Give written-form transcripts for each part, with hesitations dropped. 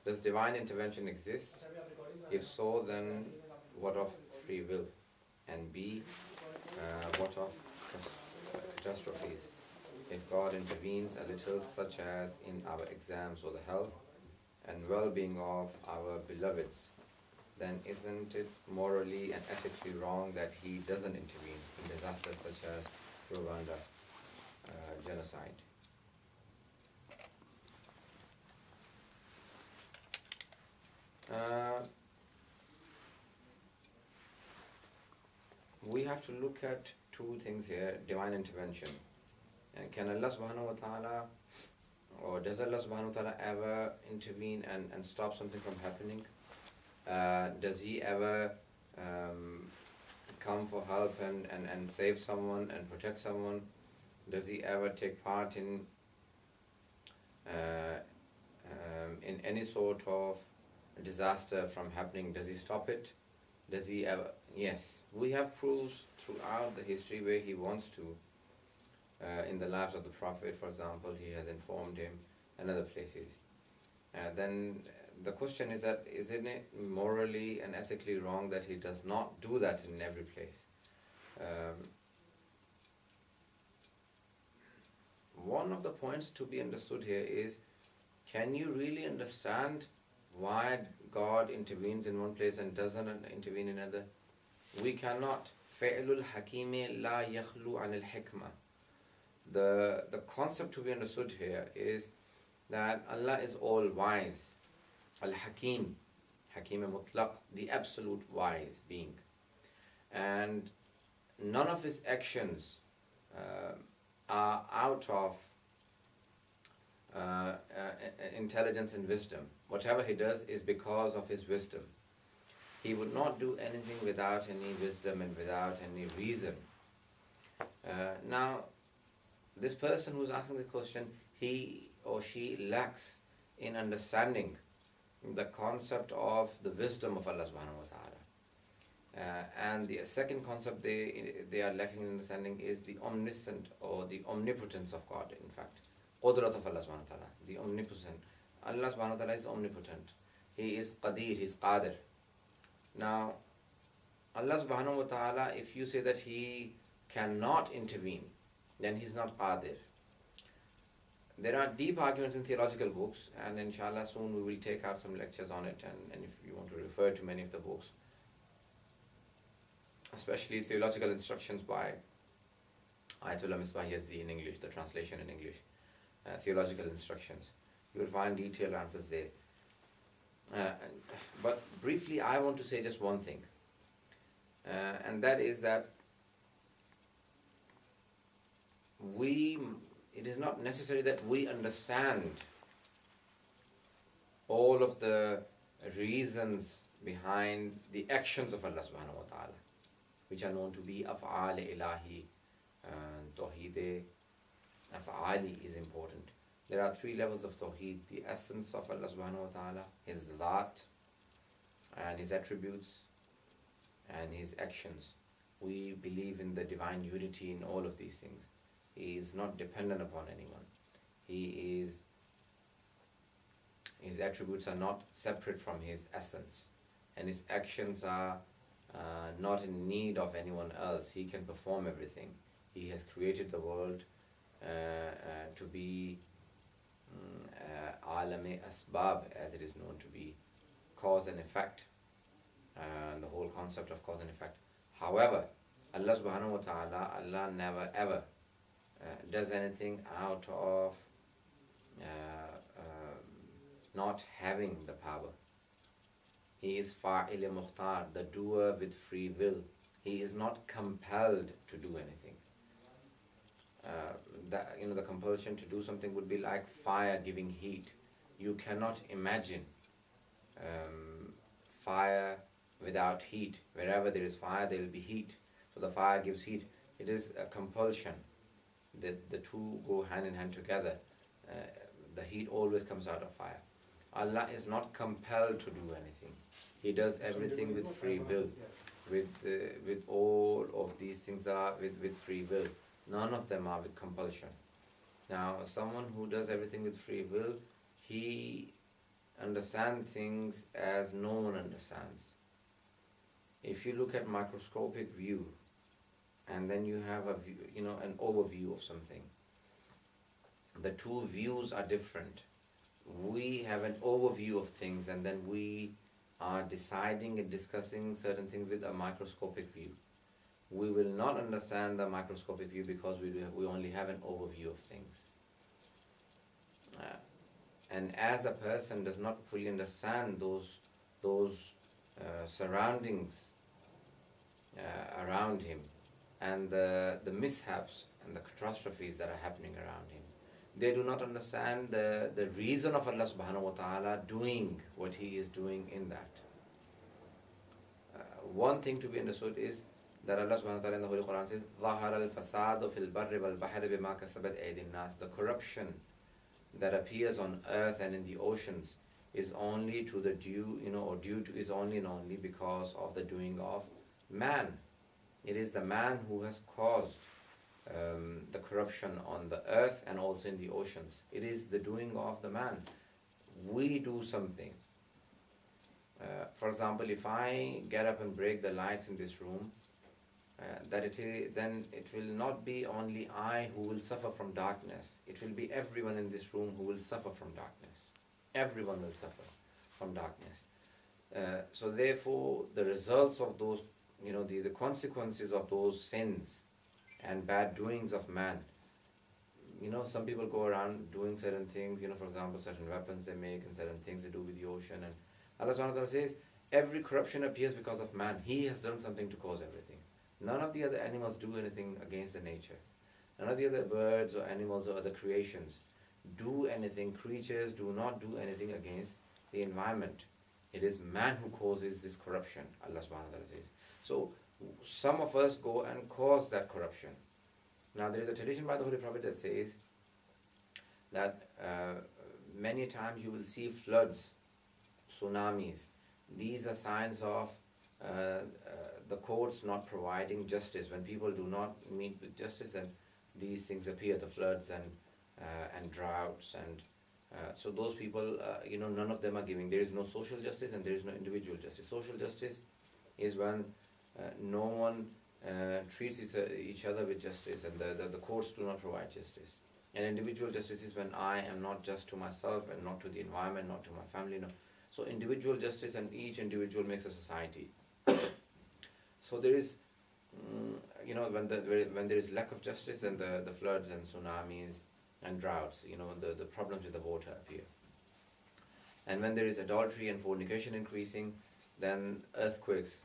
Does divine intervention exist? If so, then what of free will? And B, what of catastrophes? If God intervenes a little, such as in our exams or the health and well-being of our beloveds, then isn't it morally and ethically wrong that He doesn't intervene in disasters such as Rwanda genocide? We have to look at two things here: divine intervention. And can Allah subhanahu wa ta'ala, or does Allah subhanahu wa ta'ala ever intervene and stop something from happening? Does He ever come for help and save someone and protect someone? Does He ever take part in any sort of disaster from happening? Does He stop it? Does He ever? Yes, we have proofs throughout the history where He wants to. In the lives of the Prophet, for example, He has informed him, and other places. Then the question is that, isn't it morally and ethically wrong that He does not do that in every place? One of the points to be understood here is, can you really understand why God intervenes in one place and doesn't intervene in another? We cannot. فَعْلُ الْحَكِيمِ لَا يَخْلُو عَنِ الْحِكْمَةِ. The concept to be understood here is that Allah is all wise. Al-Hakim, Hakim Mutlaq, the absolute wise being. And none of His actions are out of intelligence and wisdom. Whatever He does is because of His wisdom. He would not do anything without any wisdom and without any reason. Now, this person who's asking this question, he or she lacks in understanding the concept of the wisdom of Allah subhanahu wa ta'ala. And the second concept they are lacking in understanding is the omniscient or the omnipotence of God, in fact. Qudrat of Allah subhanahu wa ta'ala, the omnipotent. Allah subhanahu wa ta'ala is omnipotent. He is Qadir, He is Qadir. Now, Allah subhanahu wa ta'ala, if you say that He cannot intervene, then He's not Qadir. There are deep arguments in theological books, and inshallah soon we will take out some lectures on it, and if you want to refer to many of the books, especially theological instructions by Ayatollah Misbah Yazdi in English, the translation in English, theological instructions, you will find detailed answers there. But briefly, I want to say just one thing, and that is that it is not necessary that we understand all of the reasons behind the actions of Allah subhanahu wa ta'ala, which are known to be af'al ilahi. Tawheed af'ali is important. There are three levels of Tawheed: the essence of Allah subhanahu wa ta'ala, His Dhat, and His attributes, and His actions. We believe in the divine unity in all of these things. He is not dependent upon anyone. His attributes are not separate from His essence, and His actions are not in need of anyone else. He can perform everything. He has created the world to be alame asbab, as it is known to be, cause and effect, the whole concept of cause and effect. However, Allah subhanahu wa ta'ala, Allah never ever does anything out of not having the power. He is fa'il mukhtar, the doer with free will. He is not compelled to do anything. The compulsion to do something would be like fire giving heat. You cannot imagine fire without heat. Wherever there is fire, there will be heat. So the fire gives heat. It is a compulsion. The two go hand in hand together. The heat always comes out of fire. Allah is not compelled to do anything. He does everything with free will. With all of these things are with free will. None of them are with compulsion. Now, someone who does everything with free will, he understand things as no one understands. If you look at microscopic view, and then you have a view, an overview of something, the two views are different. We have an overview of things, and then we are deciding and discussing certain things with a microscopic view. We will not understand the microscopic view because we only have an overview of things. And as a person does not fully understand those surroundings around him, and the mishaps and the catastrophes that are happening around him, they do not understand the reason of Allah subhanahu wa ta'ala doing what He is doing in that. One thing to be understood is that Allah subhanahu wa ta'ala in the Holy Quran says, ظَهَرَ الْفَسَادُ فِي الْبَرِّ وَالْبَحْرِ بِمَا كَسَبَتْ أَيْدِي النَّاسِ. The corruption that appears on earth and in the oceans is only to the is only and only because of the doing of man. It is the man who has caused the corruption on the earth and also in the oceans. It is the doing of the man. We do something. For example, if I get up and break the lights in this room, then it will not be only I who will suffer from darkness. It will be everyone in this room who will suffer from darkness. Everyone will suffer from darkness. So therefore, the results of those, the consequences of those sins and bad doings of man. Some people go around doing certain things, for example, certain weapons they make and certain things they do with the ocean. And Allah subhanahu wa ta'ala says, every corruption appears because of man. He has done something to cause everything. None of the other animals do anything against the nature. None of the other birds or animals or other creations do anything. Creatures do not do anything against the environment. It is man who causes this corruption, Allah subhanahu wa ta'ala says. So some of us go and cause that corruption. Now there is a tradition by the Holy Prophet that says that many times you will see floods, tsunamis. These are signs of the courts not providing justice. When people do not meet with justice, and these things appear, the floods and droughts, and so those people, none of them are giving. There is no social justice and there is no individual justice. Social justice is when no one treats each other with justice, and the courts do not provide justice. And individual justice is when I am not just to myself and not to the environment, not to my family. No. So individual justice, and each individual makes a society. So there is, when there is lack of justice, and the floods and tsunamis and droughts, the problems with the water appear. And when there is adultery and fornication increasing, then earthquakes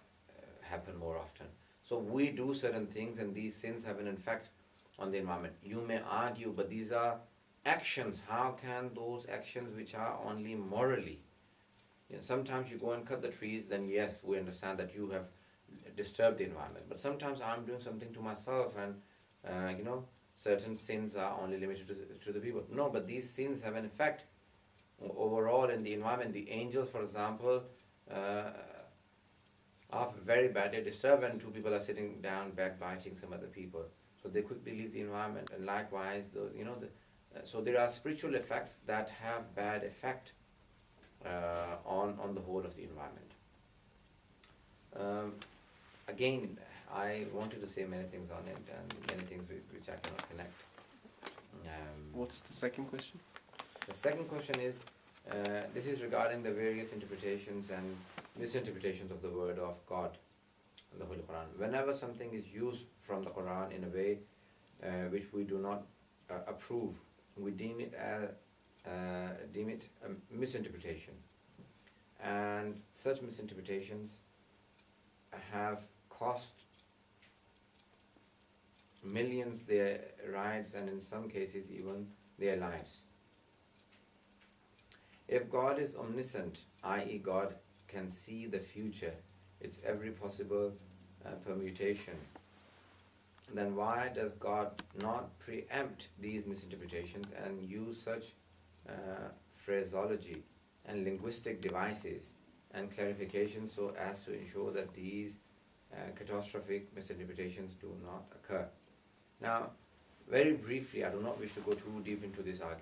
happen more often. So we do certain things, and these sins have an effect on the environment. You may argue, but these are actions. How can those actions which are only morally? Sometimes you go and cut the trees, then yes, we understand that you have disturbed the environment. But sometimes I'm doing something to myself, and certain sins are only limited to the people. No, but these sins have an effect overall in the environment. The angels, for example, are very bad. They disturb when two people are sitting down backbiting some other people. So they quickly leave the environment. And likewise, so there are spiritual effects that have bad effect on the whole of the environment. Again, I wanted to say many things on it, and many things which I cannot connect. What's the second question? The second question is, this is regarding the various interpretations and misinterpretations of the word of God, the Holy Quran. Whenever something is used from the Quran in a way which we do not approve, we deem it a misinterpretation. And such misinterpretations have cost millions their rights, and in some cases even their lives. If God is omniscient, i.e. God can see the future, its every possible permutation, then why does God not preempt these misinterpretations and use such phraseology and linguistic devices and clarifications so as to ensure that these catastrophic misinterpretations do not occur? Now, very briefly, I do not wish to go too deep into this argument.